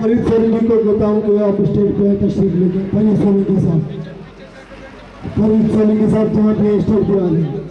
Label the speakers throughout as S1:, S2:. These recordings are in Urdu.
S1: فرید سولنگی کو کہتا ہوں کہ آپ اسٹیج پہ تشریف لے کے فرید سولنگی صاحب جہاں پہ اسٹیج پہ آ رہے ہیں.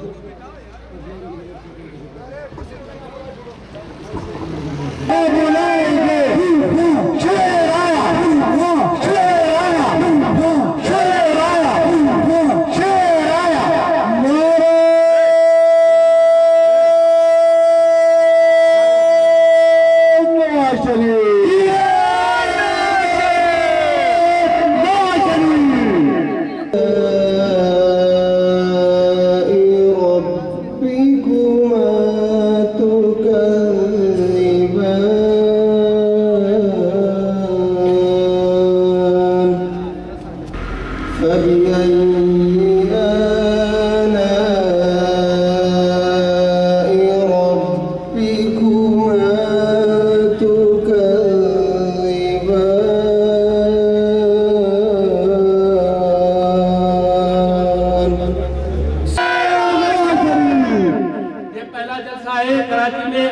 S2: کراچی میں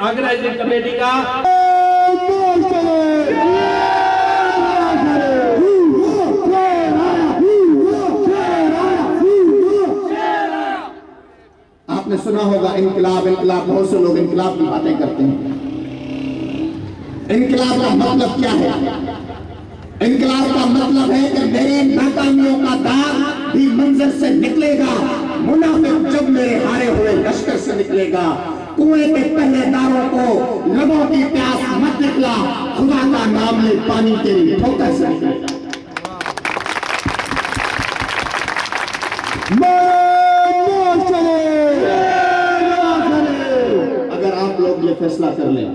S2: آرگنائزنگ کمیٹی کا
S3: آپ نے سنا ہوگا انقلاب انقلاب. بہت سے لوگ انقلاب کی باتیں کرتے ہیں. انقلاب کا مطلب کیا ہے؟ انقلاب کا مطلب ہے کہ میری ناکامیوں کا داغ بھی منظر سے نکلے گا. منافق جب میرے ہارے ہوئے لشکر سے نکلے گا. کنویں کے پہلے داروں کو لبوں کی پیاس مت نکلا، خدا کا نام لے پانی تیری ٹھوکر سے نکلے گا. اگر آپ لوگ یہ فیصلہ کر لیں،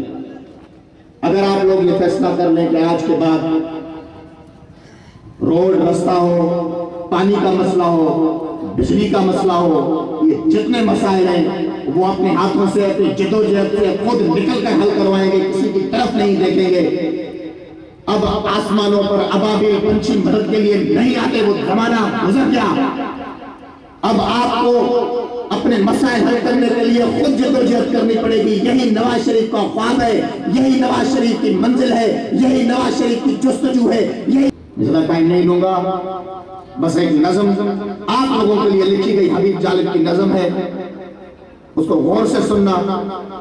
S3: اگر آپ لوگ یہ فیصلہ کر لیں کہ آج کے بعد روڈ رستہ ہو، پانی کا مسئلہ ہو، بجلی کا مسئلہ ہو، یہ جتنے مسائل ہیں وہ اپنے ہاتھوں سے اپنی جدوجہد سے خود نکل کر حل کروائیں گے، کسی کی طرف نہیں دیکھیں گے. اب آسمانوں پر ابابیل پنچھی مدد کے لیے نہیں آتے، وہ زمانہ گزر گیا. اب آپ کو اپنے مسائل حل کرنے کے لیے خود جدوجہد کرنی پڑے گی. یہی نواز شریف کا خواب ہے، یہی نواز شریف کی منزل ہے، یہی نواز شریف کی جستجو ہے. یہی زیادہ ٹائم نہیں لوں گا، بس ایک نظم آپ لوگوں کے لیے لکھی گئی حبیب جالب کی نظم ہے، اس کو غور سے سننا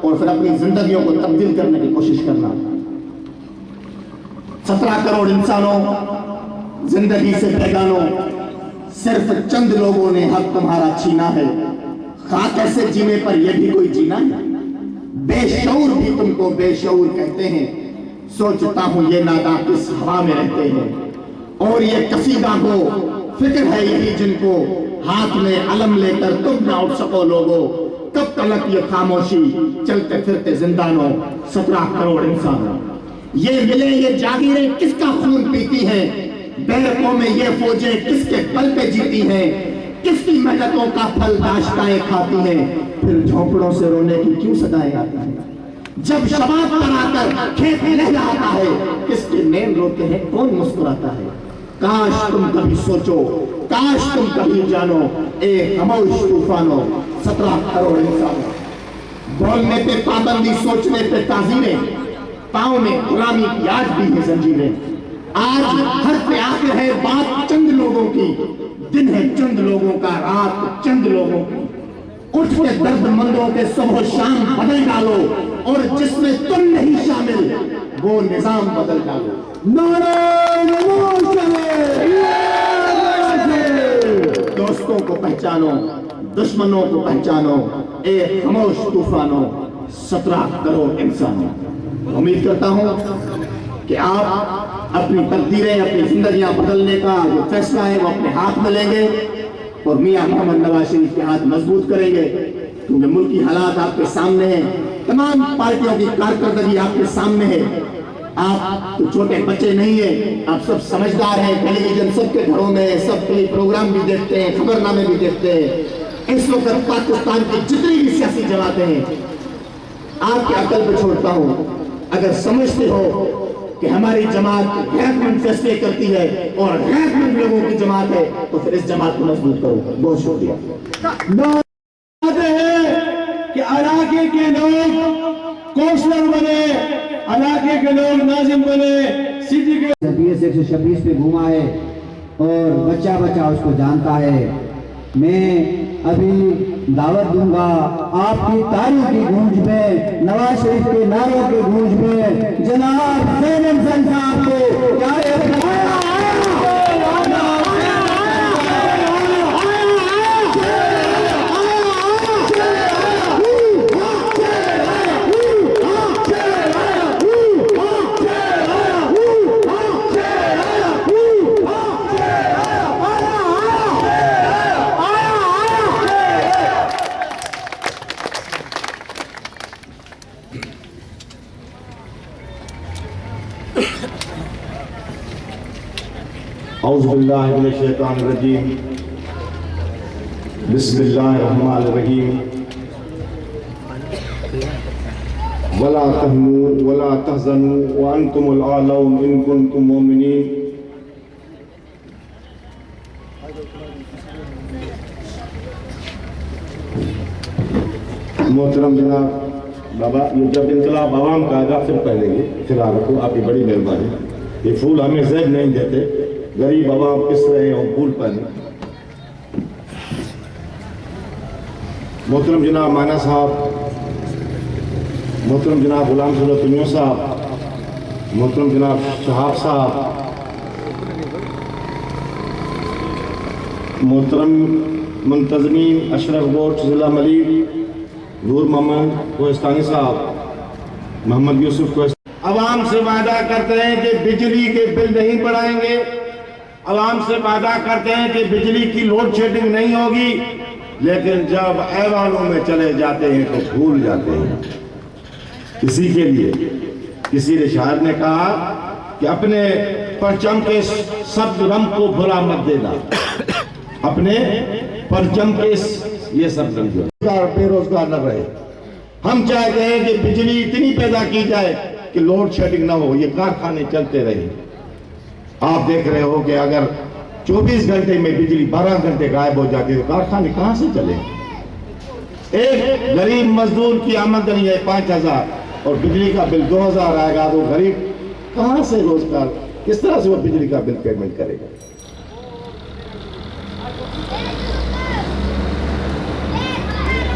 S3: اور پھر اپنی زندگیوں کو تبدیل کرنے کی کوشش کرنا. 17 کروڑ انسانوں زندگی سے بیگانوں، صرف چند لوگوں نے حق تمہارا چھینا ہے. خاک ایسے جینے پر یہ بھی کوئی جینا ہے. بے شعور بھی تم کو بے شعور کہتے ہیں. سوچتا ہوں یہ ناداں کس ہوا میں رہتے ہیں. اور یہ قصیدہ کو فکر ہے یہی جن کو ہاتھ میں علم لے کر تم نہ اٹھ سکو لوگوں. کب تلک یہ خاموشی چلتے پھرتے زندانوں 17 کروڑ انسانوں. یہ ملے یہ جاگیریں کس کا خون پیتی ہیں، بیرکوں میں یہ فوجیں کس کے پل پہ جیتی ہیں، کس کی محنتوں کا پھل داشتائیں کھاتی ہیں. پھر جھونپڑوں سے رونے کی کیوں صدائیں آتی ہیں. جب شباب پر آ کر کھیت لہلاتا ہے، کس کے نین روتے ہیں کون مسکراتا ہے. کاش تم کبھی سوچو، کاش تم کبھی جانو، اے خاموش طوفانوں 17 کروڑ انسانوں. بولنے پہ پابندی، سوچنے پہ تعظیمیں، پاؤں میں غلامی کی آج بھی ہے زنجیریں. آج ہر پہ آخر ہے بات چند لوگوں کی، دن ہے چند لوگوں کا، رات چند لوگوں کی. اٹھ کے درد مندوں کے صبح و شام بدل ڈالو، اور جس میں تم نہیں شامل وہ نظام بدل ڈالو. دوستوں کو پہچانو، دشمنوں کو پہچانو، اے خاموش طوفانوں 17 کروڑ انسانوں. امید کرتا ہوں کہ آپ اپنی تقدیریں، اپنی زندگیاں بدلنے کا جو فیصلہ ہے وہ اپنے ہاتھ میں لیں گے اور میاں محمد نواز شریف کے ہاتھ مضبوط کریں گے. کیونکہ ملکی حالات آپ کے سامنے ہیں، تمام پارٹیوں کی کارکردگی آپ کے سامنے ہے. آپ تو چھوٹے بچے نہیں ہیں، آپ سب سمجھدار ہیں. ٹیلی ویژن سب کے گھروں میں، سب ٹیلی پروگرام بھی دیکھتے ہیں، خبر نامے بھی دیکھتے ہیں. اس وقت پاکستان کی جتنی بھی سیاسی جماعتیں ہیں، آپ کے عقل پہ چھوڑتا ہوں، اگر سمجھتے ہو کہ ہماری جماعت غیر مند فیصلے کرتی ہے اور غیر مند لوگوں کی جماعت ہے تو پھر اس جماعت کو مضبوط کرو. بہت شکریہ.
S1: کہ علاقے کے لوگ کوشلر بنے،
S2: علاقے کے لوگ ناظم بنے، سٹی کے
S4: 126 پہ گھوما ہے اور بچہ بچہ اس کو جانتا ہے۔ میں ابھی دعوت دوں گا آپ کی تاریخ کی گونج میں، نواز شریف کے نعروں کے گونج میں جناب زین حسن صاحب کو
S5: اعوذ باللہ من الشیطان الرجیم، بسم اللہ الرحمن الرحیم، ولا تہنوا ولا تحزنوا وانتم الاعلون ان کنتم مؤمنین۔ محترم جناب بابا، یہ جب انقلاب عوام کا آگا پھر پہلے گے، پھر آپ کو آپ کی بڑی مہربانی۔ یہ پھول ہمیں زیب نہیں دیتے، غریب عوام کس رہے ہیں پھول پہنے۔ محترم جناب مانا صاحب، محترم جناب غلام صورت دنیا صاحب، محترم جناب شہاب صاحب، محترم منتظمین اشرف گوٹ ضلع ملیر، نور محمد کوہستانی صاحب، محمد یوسف کوہستانی۔ عوام سے وعدہ کرتے ہیں کہ بجلی کے بل نہیں بڑھائیں گے، عوام سے وعدہ کرتے ہیں کہ بجلی کی لوڈ شیڈنگ نہیں ہوگی، لیکن جب ایوانوں میں چلے جاتے ہیں تو بھول جاتے ہیں۔ اسی کے لیے کسی نے شاعر نے کہا کہ اپنے پرچم کے سبز رنگ کو بھلا مت دینا، اپنے پرچم کے یہ سب رنگ بے روزگار نہ رہے۔ ہم چاہتے ہیں کہ بجلی اتنی پیدا کی جائے کہ لوڈ شیڈنگ نہ ہو، یہ کارخانے چلتے رہیں۔ آپ دیکھ رہے ہو کہ اگر 24 گھنٹے میں بجلی 12 گھنٹے غائب ہو جاتی ہے تو کارخانے کہاں سے چلیں؟ ایک غریب مزدور کی آمدنی ہے 5000 اور بجلی کا بل 2000 آئے گا، تو غریب کہاں سے روزگار، کس طرح سے وہ بجلی کا بل پیمنٹ کرے گا؟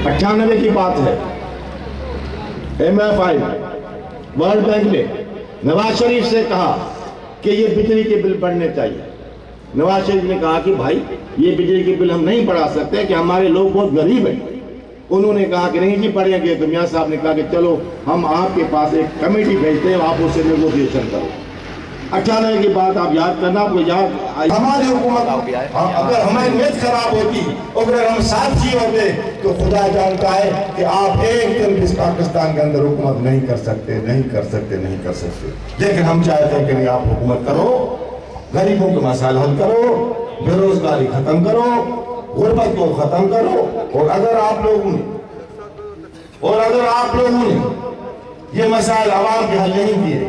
S5: '98 کی بات ہے، MFI ورلڈ بینک نے نواز شریف سے کہا کہ یہ بجلی کے بل بڑھنے چاہیے۔ نواز شریف نے کہا کہ بھائی یہ بجلی کے بل ہم نہیں بڑھا سکتے کہ ہمارے لوگ بہت غریب ہیں۔ انہوں نے کہا کہ نہیں جی بڑھیں گے، تو میاں صاحب نے کہا کہ چلو ہم آپ کے پاس ایک کمیٹی بھیجتے ہیں، آپ اسے نیگوشیشن کرو۔ 98 کی بات آپ یاد کرنا، آپ کو یاد ہماری حکومت اگر ہماری نیت خراب ہوتی، اگر ہم ساتھی ہوتے تو خدا جانتا ہے کہ آپ ایک دن اس پاکستان کے اندر حکومت نہیں کر سکتے، نہیں کر سکتے، نہیں کر سکتے۔ لیکن ہم چاہتے ہیں کہ نہیں، آپ حکومت کرو، غریبوں کے مسائل حل کرو، بے روزگاری ختم کرو، غربت کو ختم کرو۔ اور اگر آپ لوگوں نے یہ مسائل عوام کے حل نہیں کیے،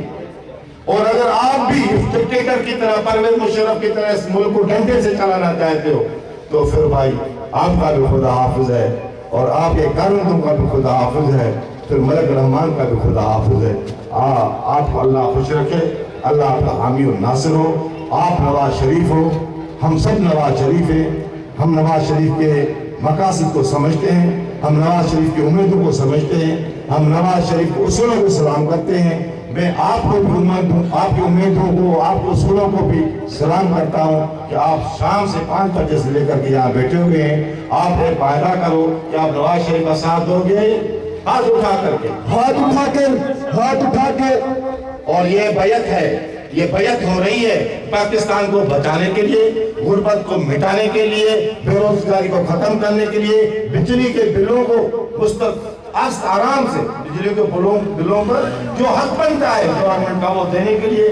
S5: اور اگر آپ بھی ڈکٹیٹر کی طرح، پرویز مشرف کی طرح اس ملک کو ڈنڈے سے چلانا چاہتے ہو، تو پھر بھائی آپ کا بھی خدا حافظ ہے، اور آپ کے کارندوں کا بھی خدا حافظ ہے، پھر ملک رحمان کا بھی خدا حافظ ہے۔ آپ کو اللہ خوش رکھے، اللہ آپ کا حامی و ناصر ہو۔ آپ نواز شریف ہو، ہم سب نواز شریف ہیں، ہم نواز شریف کے مقاصد کو سمجھتے ہیں، ہم نواز شریف کی امیدوں کو سمجھتے ہیں، ہم نواز شریف کے اصولوں کو سلام کرتے ہیں۔ میں آپ کو بھی آپ کی امیدوں کو، آپ کے اصولوں کو بھی سلام کرتا ہوں کہ آپ شام سے 5 بجے سے لے کر کے یہاں بیٹھے ہوئے ہیں۔ آپ ایک وعدہ کرو کہ آپ نواز شریف کا ساتھ دو گے، ہاتھ اٹھا کر کے،
S3: ہاتھ اٹھا کے۔
S5: اور یہ بیعت ہے، یہ بیعت ہو رہی ہے پاکستان کو بچانے کے لیے، غربت کو مٹانے کے لیے، بے روزگاری کو ختم کرنے کے لیے، بجلی کے بلوں کو آرام سے بجلی کے بلوں پر جو حق بنتا ہے گورنمنٹ کا وہ دینے کے لیے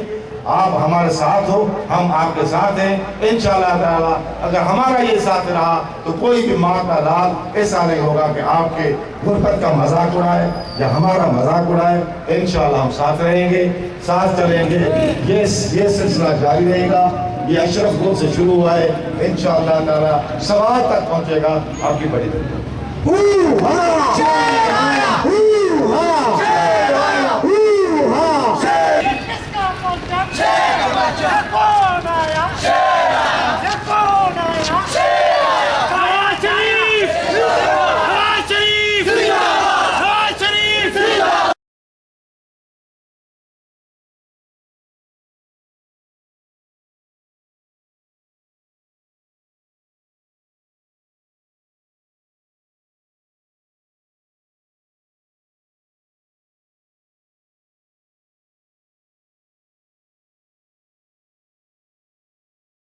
S5: آپ ہمارے ساتھ ہو، ہم آپ کے ساتھ ہیں انشاءاللہ تعالی۔ اگر ہمارا یہ ساتھ رہا تو کوئی بھی ماں کا لال ایسا نہیں ہوگا کہ آپ کے غربت کا مذاق اڑائے یا ہمارا مذاق اڑائے۔ انشاءاللہ ہم ساتھ رہیں گے، ساتھ چلیں گے، یہ سلسلہ جاری رہے گا۔ یہ اشرف گوٹ سے شروع ہوا ہے، انشاءاللہ تعالی سوات تک پہنچے گا۔ آپ کی بڑی